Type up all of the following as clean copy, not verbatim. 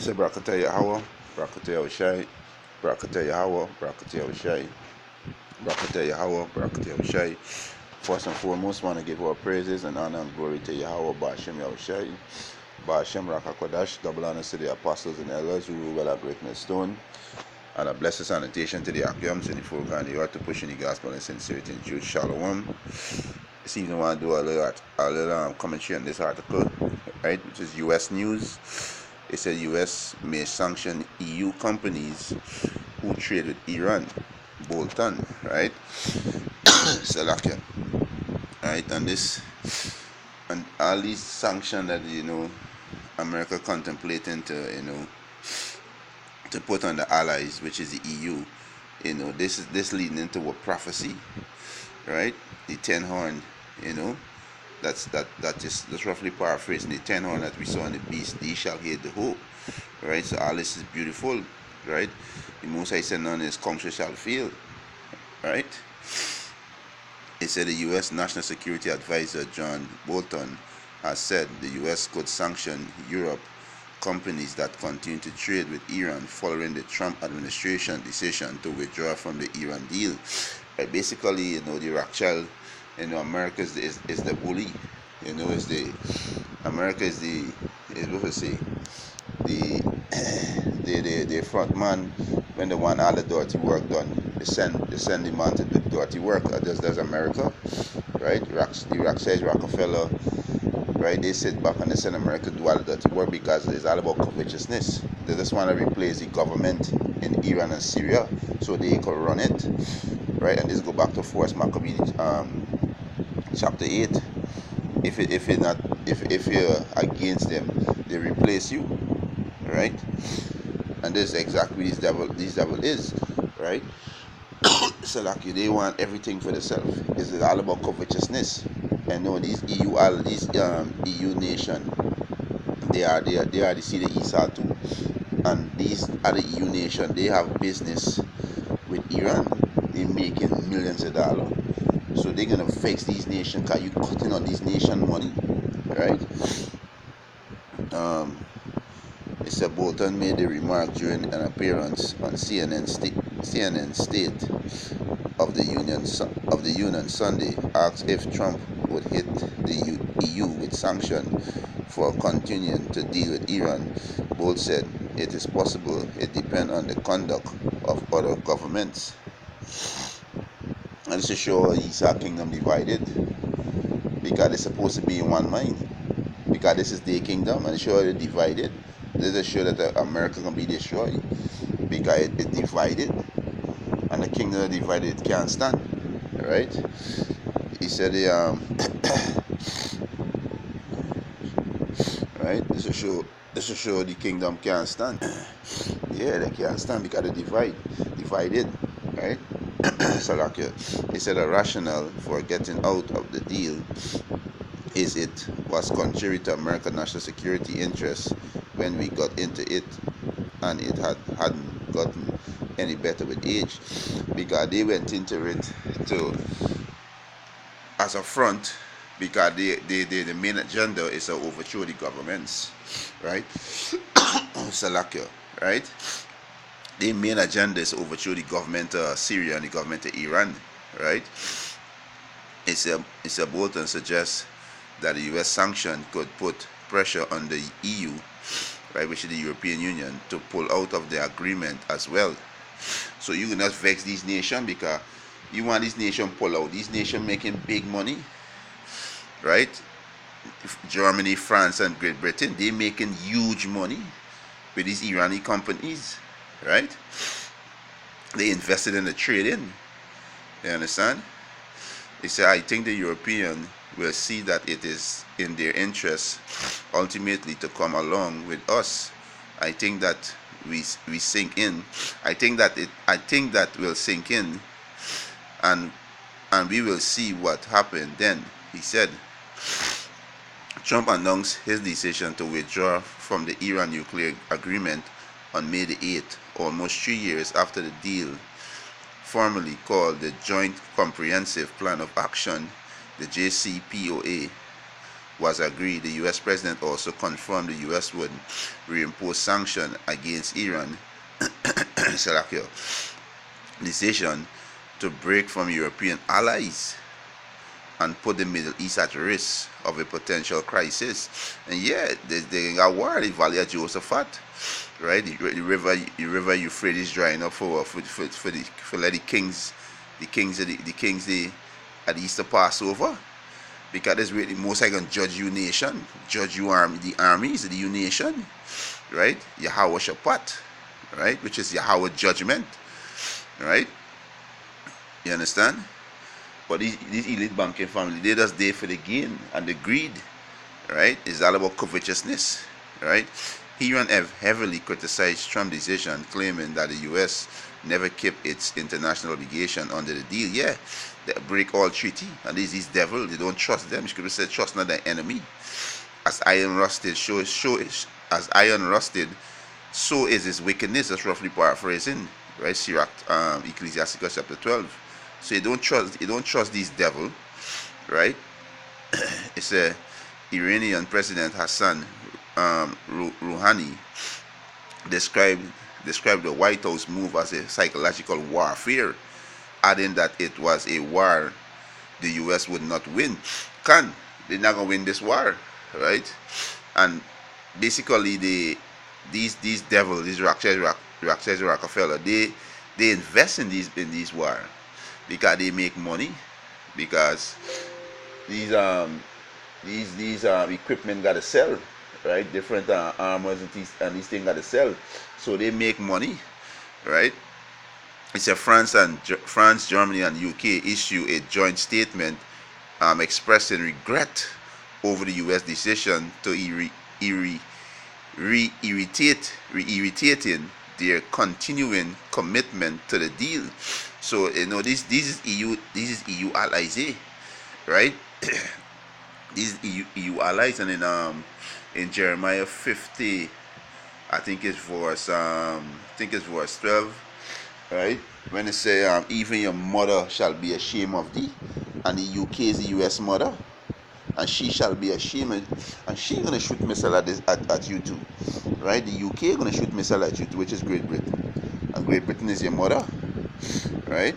Say Brakata Yahweh, Brakata Yahushai, Brakata Yahweh, Brakata Yahushai, Brakata Yahweh, Brakata Yahushai. First and foremost, want to give our praises and honor and glory to Yahweh, Ba'ashem Yahushai, Ba'ashem Rakakwadash, double honors to the apostles and elders who rule well at Great Millstone, and a blessed sanitation to the Akyams and the foreground, the earth to push in the gospel and sincerity and truth. Shalom. This evening, I want to do a little commentary on this article, right, which is U.S. news. It said U.S. may sanction EU companies who trade with Iran. Bolton, right? Salakia, right? And all these sanctions that America contemplating to to put on the allies, which is the EU. This leading into a prophecy, right? The 10 horn, that's roughly paraphrasing the 10 horn that we saw in the beast. These shall hear the hope, right? So all this is beautiful, right? The Most High said none of his country shall fail, right? It said the U.S. National Security Advisor John Bolton has said the U.S. could sanction Europe companies that continue to trade with Iran following the Trump administration decision to withdraw from the Iran deal. Basically, the Rothschild, America is the bully. America is what we say, the front man when they want all the dirty work done. They send the man to do dirty work. There's America, right? The Rothschild, Rockefeller, right? They sit back and they send America to do all the dirty work because it's all about covetousness. They just want to replace the government in Iran and Syria so they can run it, right? And this go back to 1 Maccabees chapter 8. If you're against them, they replace you, right? And this is exactly this devil is, right? So like they want everything for themselves. It's all about covetousness. And these EU nation, they are the seed of Esau too. And these other EU nation, they have business with Iran. They're making millions of dollars. So they're gonna fix these nations because you cutting on these nation money, right? Mr. Bolton made the remark during an appearance on CNN State of the Union Sunday, asked if Trump would hit the EU with sanctions for continuing to deal with Iran. Bolt said it is possible. It depends on the conduct of other governments. And this is show Esau kingdom divided because they're supposed to be in one mind. Because this is their kingdom and show they're divided. This is show that America can be destroyed because it's divided, and the kingdom divided it can't stand. Right? He said right? This will show the kingdom can't stand. Yeah, they can't stand because they divided, right? So like he said a rationale for getting out of the deal is it was contrary to American national security interests when we got into it, and it hadn't gotten any better with age, because they went into it as a front because the main agenda is to overthrow the governments, right? Salakia, right? The main agenda is to overthrow the government of Syria and the government of Iran, right? It's a Bolton suggests that the U.S. sanction could put pressure on the EU, right, which is the European Union, to pull out of the agreement as well. So you cannot vex these nations because you want these nations pull out. These nations making big money, right? Germany, France, and Great Britain, they making huge money with these Iranian companies, right? They invested in the trading. You understand? They say, I think the European will see that it is in their interest ultimately to come along with us. I think that we sink in. I think that will sink in, and we will see what happened then. He said Trump announced his decision to withdraw from the Iran nuclear agreement on May the 8th, almost 3 years after the deal, formally called the Joint Comprehensive Plan of Action, the JCPOA, was agreed, the U.S. president also confirmed the U.S. would reimpose sanctions against Iran decision to break from European allies and put the Middle East at risk of a potential crisis. And yeah, they got war, the Valley of Josephat, right? The river Euphrates drying up for let the kings at the Easter Passover. Because this really most I can judge you nation, judge you the armies of the you nation, right? Yahweh Shaphat, right? Which is Yahweh judgment, right? You understand? But these elite banking family, they just there for the gain and the greed, right? It's all about covetousness, right? Iran have heavily criticized Trump's decision, claiming that the U.S. never kept its international obligation under the deal. Yeah, they break all treaty, and these devil, they don't trust them. You could say trust not their enemy. As iron rusted, as iron rusted, so is his wickedness. That's roughly paraphrasing, right? Sirach, Ecclesiasticus chapter 12. So you don't trust these devil, right? It's a Iranian President Hassan Rouhani described the White House move as a psychological warfare, adding that it was a war the U.S. would not win. They're not gonna win this war, right? And basically, these devils, these Rockefeller, they invest in these war because they make money, because these equipment gotta sell, right? Different armors and these things gotta sell, so they make money, right? It's a France, Germany, and UK issue a joint statement expressing regret over the U.S. decision to reiterating their continuing commitment to the deal. So this is EU allies, right? These EU allies, and in Jeremiah 50, I think it's verse 12, right? When it say even your mother shall be ashamed of thee, and the UK is the US mother, and she shall be ashamed, and she gonna shoot missile at you too, right? The UK gonna shoot missile at you too, which is Great Britain, and Great Britain is your mother, right?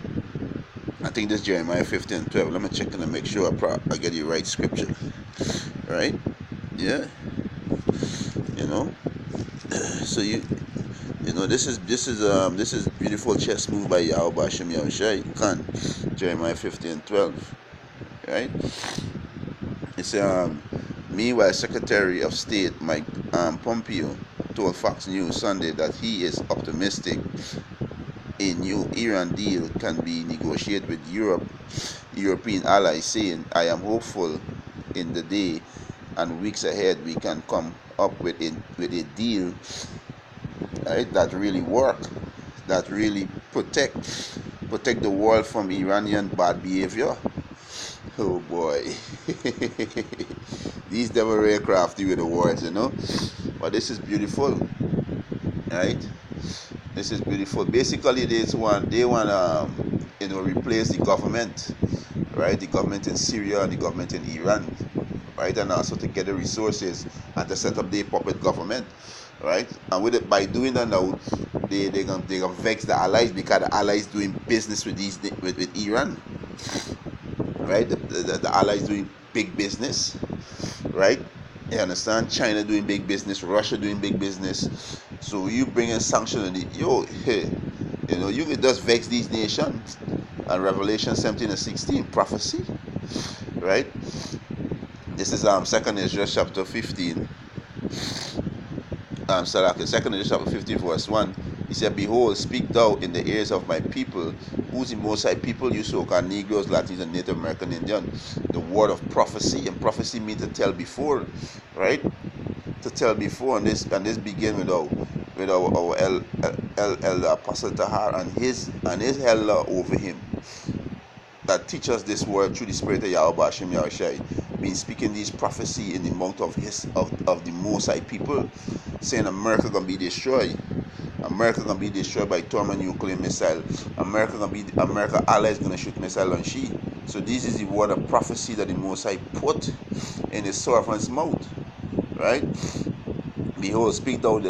I think this is Jeremiah 50 and 12. Let me check and make sure I get the right scripture, right? Yeah, so this is beautiful chess move by Yahweh Bashem Yahushai Khan, Jeremiah 50 and 12, right? It's meanwhile, Secretary of State Mike Pompeo told Fox News Sunday that he is optimistic a new Iran deal can be negotiated with European allies, saying, "I am hopeful in the day and weeks ahead we can come up with a deal, right, that really work, that really protect the world from Iranian bad behavior." Oh boy. These devil aircraft with the words, but this is beautiful, right? This is beautiful. Basically, they want replace the government, right? The government in Syria and the government in Iran, right? And also to get the resources and to set up their puppet government, right? And by doing that now, they gonna vex the allies, because the allies doing business with Iran, right? The allies doing big business, right? You understand? China doing big business, Russia doing big business. So you bring in sanctions on it, you can just vex these nations. And Revelation 17 and 16 prophecy, right? This is 2nd Ezra chapter 15. Second Ezra chapter 15 verse 1. He said, "Behold, speak thou in the ears of my people." Who's the Most High people? You so-called Negroes, Latins, and Native American Indians. The word of prophecy, and prophecy means to tell before, right? To tell before, and this begin with our elder Apostle Tahar and his elder over him, that teach us this word through the Spirit of Yahweh Bashem Yahushai, been speaking these prophecy in the mouth of the Most High people, saying America gonna be destroyed. America gonna be destroyed by Torment nuclear missile. America allies gonna shoot missile on she. So this is the word of prophecy that the Most High put in his servant's mouth, right? Behold, speak thou in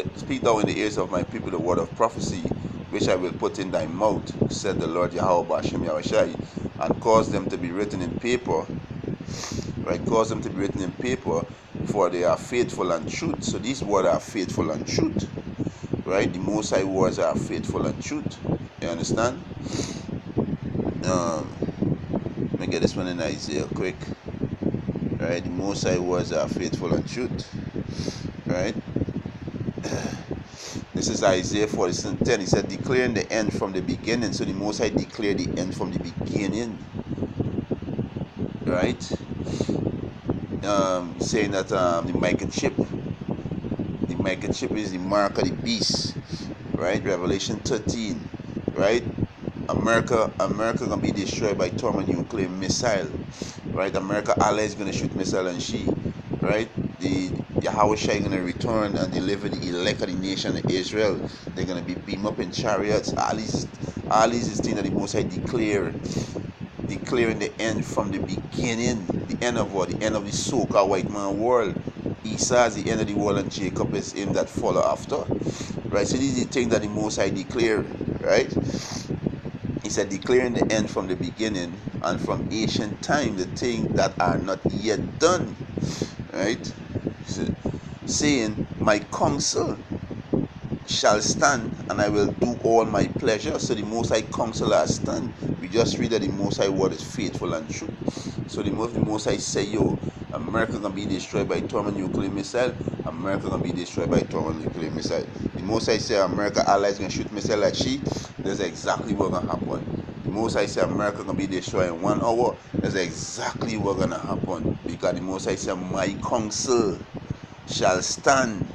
the ears of my people the word of prophecy, which I will put in thy mouth, said the Lord Yahweh Ba'ashem Yahushai, and cause them to be written in paper, right? Cause them to be written in paper, for they are faithful and truth. So these words are faithful and truth, right? The Most High words are faithful and truth. You understand? Let me get this one in Isaiah quick. Right? The Most High words are faithful and truth. Right? This is Isaiah 46:10. He said, declaring the end from the beginning. So the Most High declared the end from the beginning. Right? Saying that the microchip is the mark of the beast. Right? Revelation 13. Right? America gonna be destroyed by thermonuclear missile, right? America allies gonna shoot missile and she, right? The Yahushua gonna return and deliver the elect of the nation of Israel. They're gonna be beamed up in chariots. All these is things that the Most High declaring the end from the beginning. The end of what? The end of the so-called white man world. Esau is the end of the world, and Jacob is him that follow after, right? So these are the things that the Most High declared, right? He said, declaring the end from the beginning and from ancient time, the things that are not yet done, right? So, saying, my counsel shall stand, and I will do all my pleasure. So the Most High counsel has stand. We just read that the Most High word is faithful and true. So the Most High say, yo, America gonna be destroyed by thermonuclear missile. America gonna be destroyed by thermonuclear missile. The Most High say America allies gonna shoot missile like she. That's exactly what's gonna happen. The Most High say America gonna be destroyed in 1 hour. That's exactly what's gonna happen. Because the Most High say, my counsel shall stand,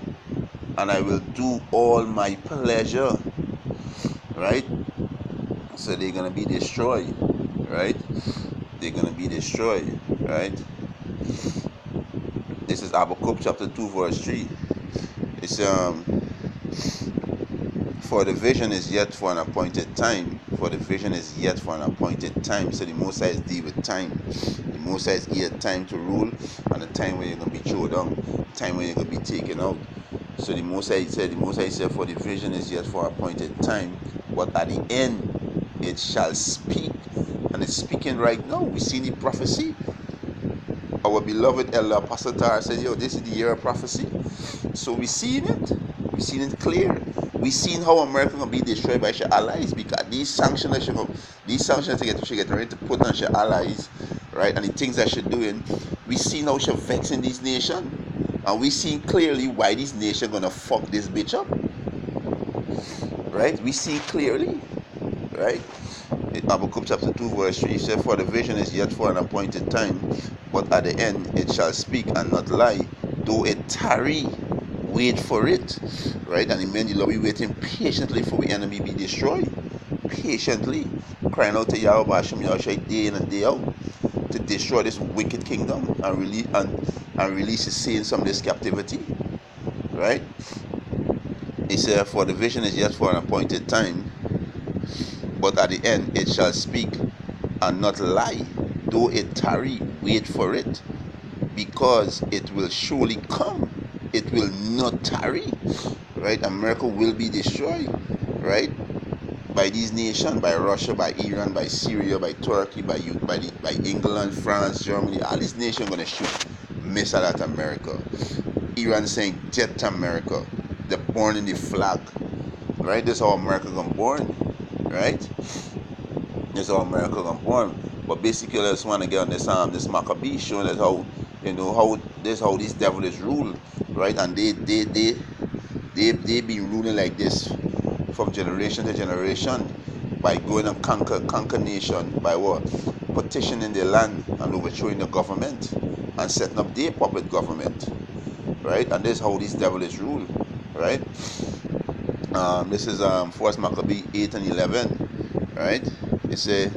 and I will do all my pleasure. Right? So they're gonna be destroyed. Right? They're gonna be destroyed. Right? This is Habakkuk chapter 2 verse 3. It's for the vision is yet for an appointed time. For the vision is yet for an appointed time. So the Most High is deal with time. The Most High is here time to rule, and the time when you're gonna be thrown down, time when you're gonna be taken out. So the Most High said, for the vision is yet for appointed time, but at the end it shall speak. And it's speaking right now. We see the prophecy. Our beloved Elder Apostle Tar said, yo, this is the year of prophecy. So we seen it. We seen it clear. We seen how America gonna be destroyed by your allies, because these sanctions that she get ready to put on your allies, right? And the things that she's doing, we seen how she's vexing these nations. And we seen clearly why these nations gonna fuck this bitch up. Right? We see clearly. Right? Habakkuk chapter 2 verse 3 said, for the vision is yet for an appointed time, but at the end it shall speak and not lie. Though it tarry, wait for it. Right? And the men the Lord be waiting patiently for the enemy be destroyed. Patiently. Crying out to Yahweh Ba'ashem Yahushai day in and day out to destroy this wicked kingdom and release his saints from this captivity. Right? He said, for the vision is yet for an appointed time, but at the end it shall speak and not lie. Though it tarry, wait for it, because it will surely come. It will not tarry. Right? America will be destroyed. Right? By these nations, by Russia, by Iran, by Syria, by Turkey, by England, France, Germany. All these nations are gonna shoot missile at America. Iran saying death to America. They're born in the flag. Right? That's how America gonna born. Right? That's how America gonna born. But basically, I just want to get on this Maccabee showing us how, how these devils rule, right? And they been ruling like this from generation to generation by going and conquer nation by what? Petitioning their land and overthrowing the government and setting up their puppet government, right? And this is how these devils rule, right? This is 1 Maccabee 8 and 11, right? It says,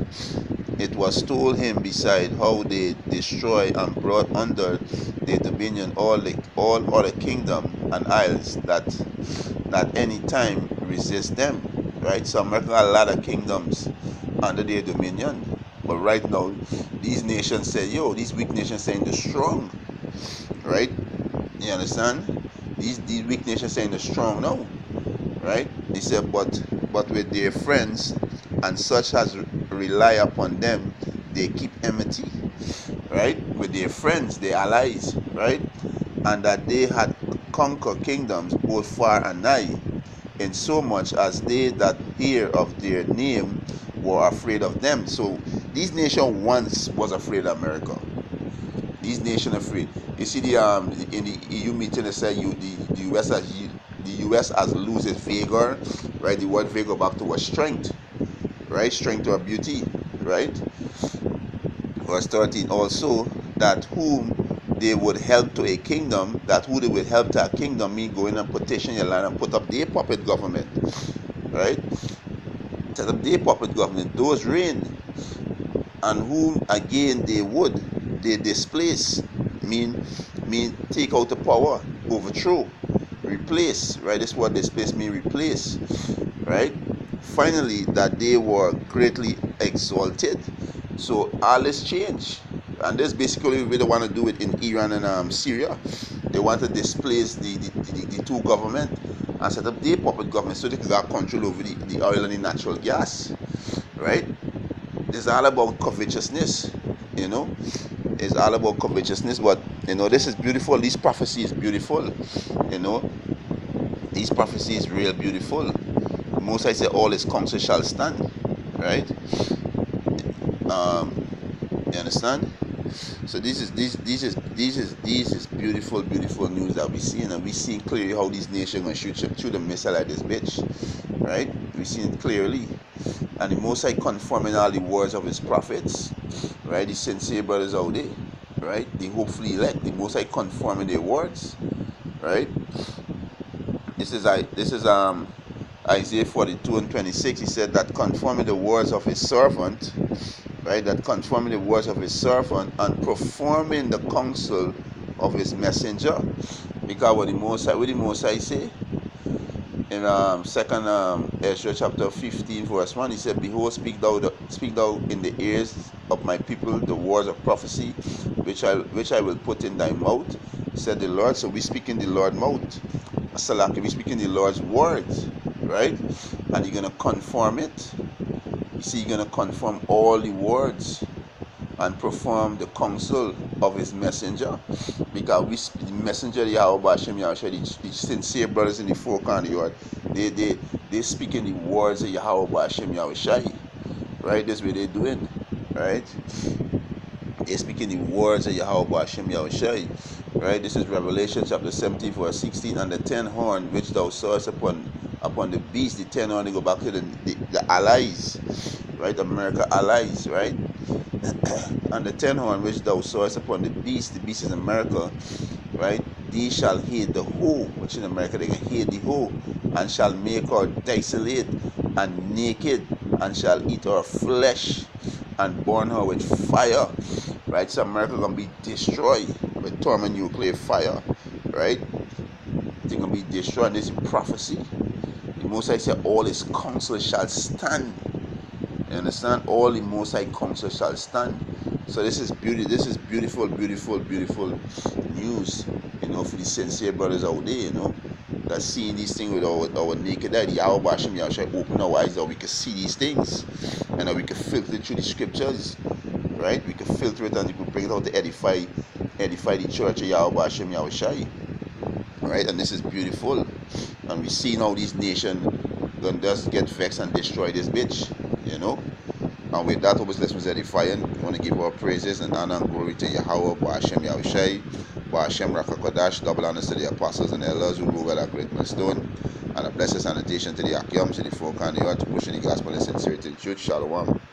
it was told him beside how they destroy and brought under their dominion all other kingdom and isles that any time resist them, right? So America got a lot of kingdoms under their dominion, But right now, these nations say, yo, these weak nations saying they're strong, right? You understand? These weak nations saying they're strong now, right? He said, but with their friends and such as rely upon them, they keep enmity, right? With their friends, their allies, right? And that they had conquered kingdoms both far and nigh, in so much as they that hear of their name were afraid of them. So these nations once was afraid of America. These nations afraid. You see in the EU meeting they said the US has lose its vigor, right? The word vigor back to a strength, right? Strength or beauty, right? Verse 13 also, that whom they would help to a kingdom, that who they would help to a kingdom mean go in and petition your land and put up their puppet government, right? Set up their puppet government, those reign, and whom again they displace, mean take out the power, overthrow, replace, right? This word displace mean replace, right? Finally, that they were greatly exalted. So all this change, and this basically what they want to do it in Iran and Syria. They want to displace the two government and set up their puppet government so they can get control over the oil and the natural gas, right? It's all about covetousness, you know. It's all about covetousness, but you know, this is beautiful. This prophecy is beautiful, you know. These prophecy is real beautiful. Most I say all his counsel shall stand, right? You understand? So this is beautiful news that we see, and we see clearly how these nations gonna shoot through the missile like this bitch, right? We see it clearly, and the Most High confirming all the words of his prophets, right? The sincere brothers out there, right? The hopefully elect, the Most High confirming their words, right? This is Isaiah 42:26. He said that confirming the words of his servant, right? That confirming the words of his servant and performing the counsel of his messenger. Because what the Most High say in second Ezra chapter 15 verse 1, he said, behold, speak thou in the ears of my people the words of prophecy which I will put in thy mouth, said the Lord. So we speak in the Lord's mouth. Salaki, we speak in the Lord's words, right? And you're gonna conform it. You see, you're gonna conform all the words and perform the counsel of his messenger, because the messenger of Yahweh Hashem Yahushua, the sincere brothers in the four corners of the earth, they speak in the words of Yahweh Hashem Yahushua, right? That's what they're doing, right? They speak in the words of Yahweh Hashem Yahushua, right? This is Revelation chapter 17 verse 16. And the 10 horn which thou sawest upon the beast, the 10 horn, they go back to the allies, right? America allies, right? And the 10 horn which thou sawest upon the beast is America, right? They shall hate the hoe, which in America they can hate the hoe, and shall make her desolate and naked, and shall eat her flesh and burn her with fire, right? So America gonna be destroyed with thermonuclear fire, right? They're gonna be destroyed. This is prophecy. The Most High said all his counsel shall stand. You understand? All the Most High counsel shall stand. So this is beautiful news, you know, for the sincere brothers out there, you know, that seeing these things with our naked eye. Yahweh Hashem Yahushua open our eyes that we can see these things, and that we can filter it through the scriptures, right? We can filter it and we can bring it out to edify the church of Yahweh Hashem Yahushua, right? And this is beautiful, and we see now these nations gonna just get vexed and destroy this bitch, you know. And with that, obviously, this was edifying. We want to give our praises and honor and glory to Yahweh, Ba'ashem Yahushai, Ba'ashem Rakakodash, double honors to the apostles and elders who rule at a great milestone, and a blessed sanitation to the Akyams in the four corners of the earth, pushing the gospel in sincerity to the truth. Shalom.